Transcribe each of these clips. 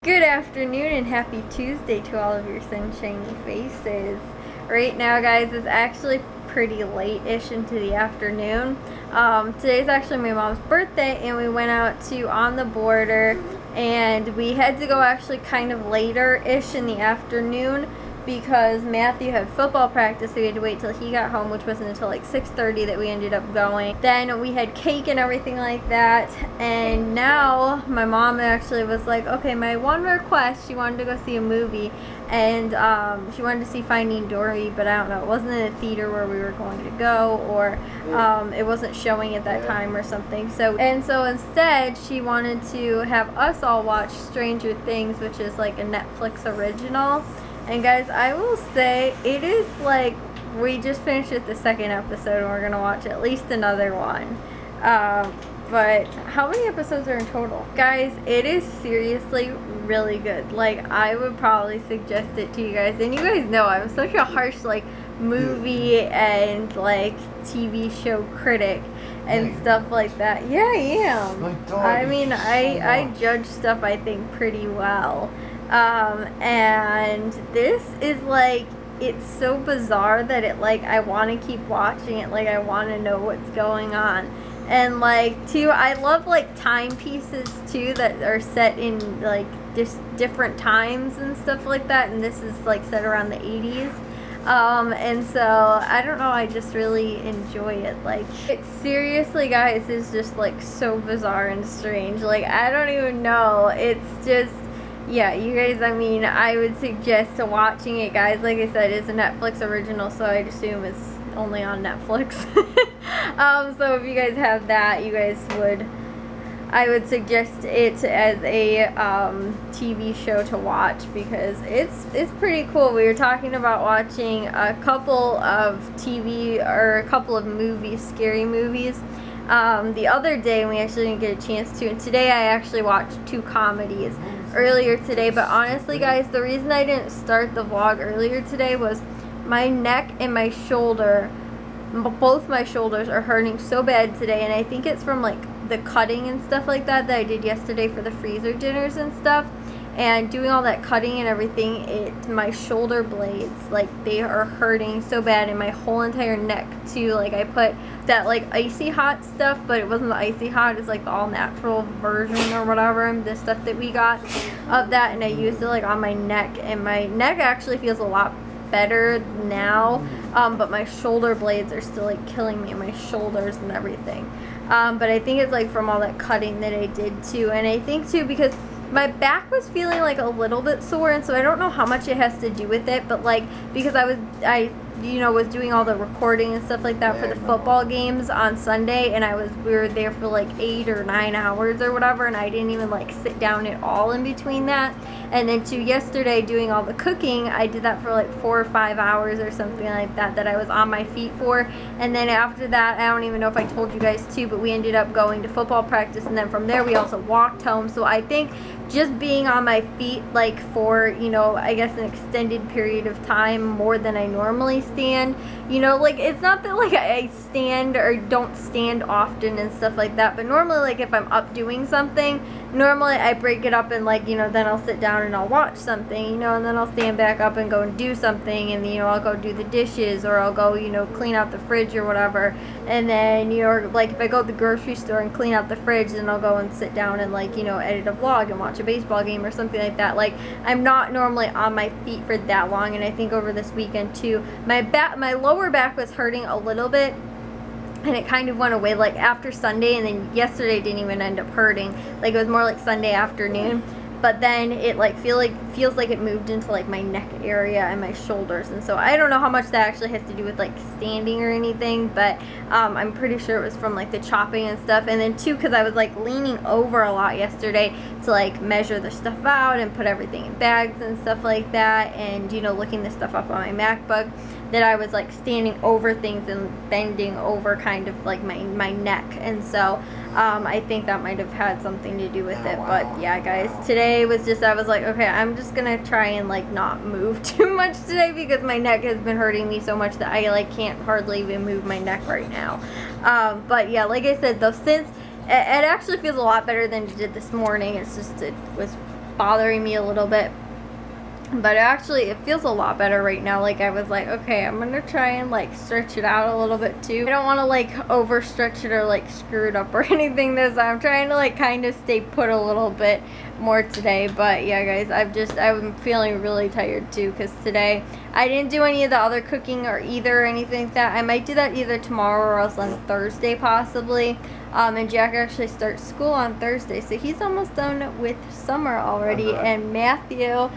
Good afternoon and happy Tuesday to all of your sunshiny faces. Right now, guys, it's actually pretty late-ish into the afternoon. Today's actually my mom's birthday, and we went out to On the Border, and we had to go actually kind of later-ish in the afternoon because Matthew had football practice, so we had to wait till he got home, which wasn't until like 6:30 that we ended up going. Then we had cake and everything like that, and now my mom actually was like, okay, my one request, she wanted to go see a movie, and she wanted to see Finding Dory, but I don't know, it wasn't in the theater where we were going to go, or it wasn't showing at that time or something. So instead she wanted to have us all watch Stranger Things, which is like a Netflix original. And guys, I will say, it is like, we just finished the second episode and we're going to watch at least another one. But how many episodes are in total? Guys, it is seriously really good. Like, I would probably suggest it to you guys. And you guys know I'm such a harsh, like, movie and, like, TV show critic and stuff like that. Yeah, I am. I mean, I judge stuff, I think, pretty well. And this is like, it's so bizarre that it, like, I want to keep watching it, like, I want to know what's going on. And like, too, I love like timepieces too that are set in like just different times and stuff like that, and this is like set around the 80s. And so I don't know, I just really enjoy it. Like, it seriously, guys, is just like so bizarre and strange. Like, I don't even know, it's just, yeah, you guys, I mean, I would suggest to watching it, guys. Like I said, it's a Netflix original, so I'd assume it's only on Netflix. So if you guys have that, you guys would, I would suggest it as a TV show to watch, because it's pretty cool. We were talking about watching a couple of movies, scary movies, the other day, and we actually didn't get a chance to. And today I actually watched 2 comedies earlier today. But honestly, guys, the reason I didn't start the vlog earlier today was my neck and my shoulder, both my shoulders are hurting so bad today, and I think it's from like the cutting and stuff like that I did yesterday for the freezer dinners and stuff, and doing all that cutting and everything. My shoulder blades, like, they are hurting so bad, and my whole entire neck too. Like, I put that like icy hot stuff, but it wasn't the icy hot, it's like the all natural version or whatever, the stuff that we got of that, and I used it like on my neck, and my neck actually feels a lot better now, but my shoulder blades are still like killing me, my shoulders and everything. But I think it's like from all that cutting that I did too, and I think too because my back was feeling like a little bit sore, and so I don't know how much it has to do with it, but like, because I was doing all the recording and stuff like that for the football games on Sunday, and we were there for like 8 or 9 hours or whatever, and I didn't even like sit down at all in between that. And then yesterday doing all the cooking, I did that for like 4 or 5 hours or something like that I was on my feet for. And then after that, I don't even know if I told you guys too, but we ended up going to football practice, and then from there we also walked home. So I think just being on my feet, like, for, you know, I guess an extended period of time, more than I normally stand, you know, like, it's not that like I stand or don't stand often and stuff like that, but normally, like, if I'm up doing something, normally I break it up and, like, you know, then I'll sit down and I'll watch something, you know, and then I'll stand back up and go and do something, and, you know, I'll go do the dishes, or I'll go, you know, clean out the fridge or whatever. And then, you know, like, if I go to the grocery store and clean out the fridge, then I'll go and sit down and, like, you know, edit a vlog and watch a baseball game or something like that. Like, I'm not normally on my feet for that long. And I think over this weekend too, my lower back was hurting a little bit, and it kind of went away like after Sunday, and then yesterday didn't even end up hurting. Like, it was more like Sunday afternoon, but then it like feels like it moved into like my neck area and my shoulders. And so I don't know how much that actually has to do with like standing or anything, but I'm pretty sure it was from like the chopping and stuff. And then too, because I was like leaning over a lot yesterday to like measure the stuff out and put everything in bags and stuff like that, and, you know, looking this stuff up on my MacBook, that I was like standing over things and bending over kind of like my neck. And so I think that might have had something to do with it. But yeah, guys, today was just, I was like, okay, I'm just gonna try and like not move too much today, because my neck has been hurting me so much that I like can't hardly even move my neck right now. But yeah, like I said though, since it actually feels a lot better than it did this morning, it's just, it was bothering me a little bit. But actually, it feels a lot better right now. Like, I was like, okay, I'm gonna try and like stretch it out a little bit too. I don't want to like overstretch it or like screw it up or anything this time. I'm trying to like kind of stay put a little bit more today. But yeah, guys, I'm feeling really tired too, because today I didn't do any of the other cooking or anything like that. I might do that either tomorrow or else on Thursday possibly. And Jack actually starts school on Thursday, so he's almost done with summer already. And Matthew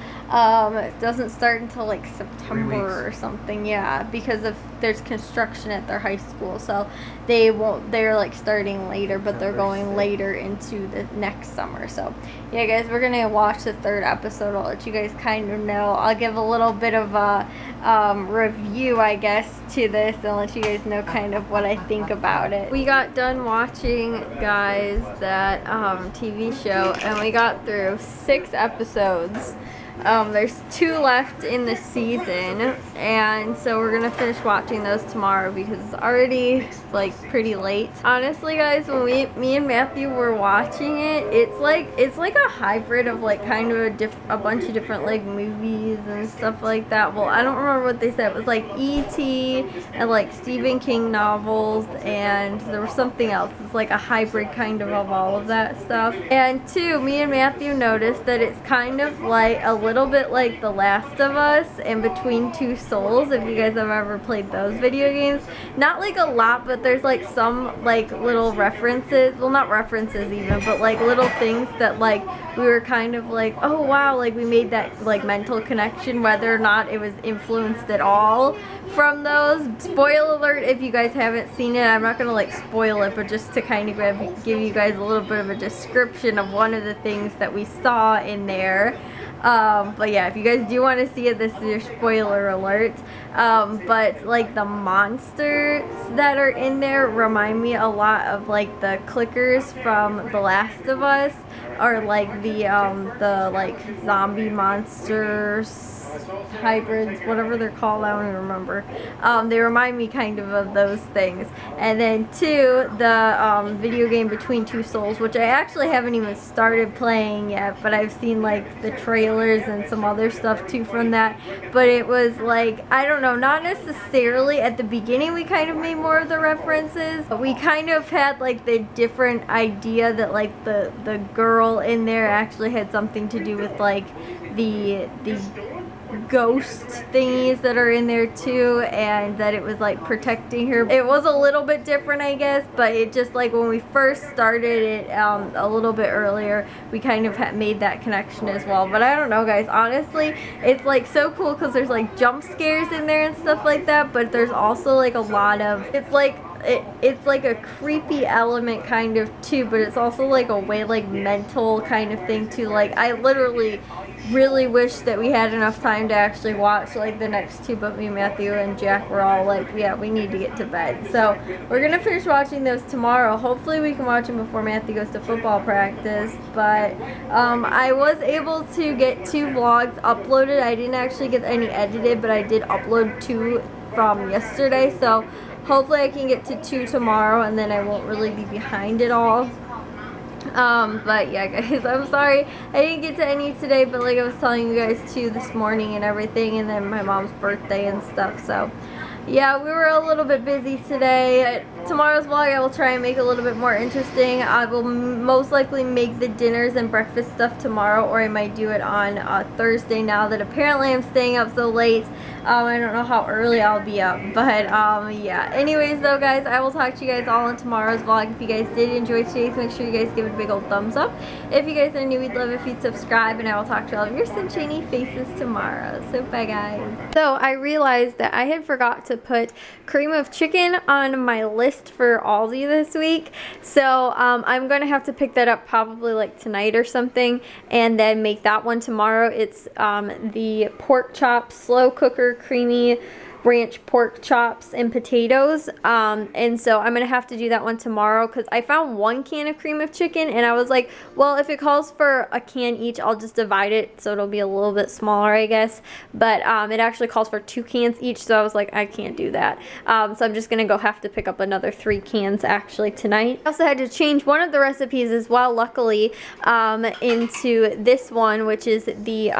doesn't start until like September or something, yeah, because of there's construction at their high school, so they're like starting later, but they're going later into the next summer. So yeah, guys, we're gonna watch the 3rd episode. I'll let you guys kind of know. I'll give a little bit of a review, I guess, to this, and let you guys know kind of what I think about it. We got done watching, guys, that TV show, and we got through 6 episodes. There's 2 left in the season, and so we're gonna finish watching those tomorrow because it's already like pretty late. Honestly, guys, when me and Matthew were watching it, it's like a hybrid of like kind of a bunch of different like movies and stuff like that. Well, I don't remember what they said. It was like E.T. and like Stephen King novels, and there was something else. It's like a hybrid kind of all of that stuff. And 2, me and Matthew noticed that it's kind of like a little bit like The Last of Us and Between Two Souls, if you guys have ever played those video games. Not like a lot, but there's like some like little references, well, not references even, but like little things that like we were kind of like, oh wow, like we made that like mental connection, whether or not it was influenced at all from those. Spoiler alert if you guys haven't seen it. I'm not gonna like spoil it, but just to kind of give you guys a little bit of a description of one of the things that we saw in there. But yeah, if you guys do want to see it, this is your spoiler alert. But like the monsters that are in there remind me a lot of like the clickers from The Last of Us, or like the like zombie monsters, hybrids, whatever they're called, I don't even remember. They remind me kind of those things. And then 2, the video game Between Two Souls, which I actually haven't even started playing yet, but I've seen like the trailers and some other stuff too from that. But it was like, I don't know, not necessarily at the beginning we kind of made more of the references, but we kind of had like the different idea that like the girl in there actually had something to do with like the ghost thingies that are in there too, and that it was like protecting her. It was a little bit different, I guess, but it just like when we first started it a little bit earlier, we kind of made that connection as well. But I don't know, guys, honestly, it's like so cool because there's like jump scares in there and stuff like that, but there's also like a lot of, it's like a creepy element kind of too, but it's also like a way like mental kind of thing too. Like I literally really wish that we had enough time to actually watch like the next 2, but me, Matthew, and Jack were all like, yeah, we need to get to bed. So we're gonna finish watching those tomorrow. Hopefully we can watch them before Matthew goes to football practice. But I was able to get 2 vlogs uploaded. I didn't actually get any edited, but I did upload 2 from yesterday, so hopefully I can get to 2 tomorrow, and then I won't really be behind it all. But yeah, guys, I'm sorry I didn't get to any today, but like I was telling you guys too this morning and everything, and then my mom's birthday and stuff, so yeah, we were a little bit busy today. Tomorrow's vlog I will try and make a little bit more interesting. I will most likely make the dinners and breakfast stuff tomorrow, or I might do it on Thursday now that apparently I'm staying up so late. I don't know how early I'll be up, but yeah. Anyways though, guys, I will talk to you guys all in tomorrow's vlog. If you guys did enjoy today's, make sure you guys give it a big old thumbs up. If you guys are new, we'd love if you'd subscribe, and I will talk to all of your sunshiny faces tomorrow. So bye, guys. So I realized that I had forgot to put cream of chicken on my list for Aldi this week, so I'm gonna have to pick that up probably like tonight or something, and then make that one tomorrow. It's the pork chop slow cooker creamy ranch pork chops and potatoes, and so I'm gonna have to do that one tomorrow because I found 1 can of cream of chicken and I was like, well, if it calls for a can each, I'll just divide it so it'll be a little bit smaller, I guess, but it actually calls for 2 cans each, so I was like, I can't do that, so I'm just gonna go have to pick up another 3 cans actually tonight. I also had to change one of the recipes as well, luckily, into this one, which is the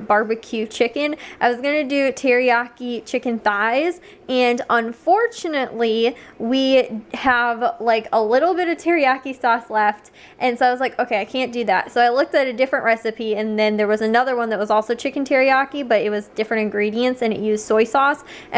barbecue chicken. I was gonna do teriyaki chicken thighs, and unfortunately we have like a little bit of teriyaki sauce left, and so I was like, okay, I can't do that. So I looked at a different recipe, and then there was another one that was also chicken teriyaki, but it was different ingredients and it used soy sauce. And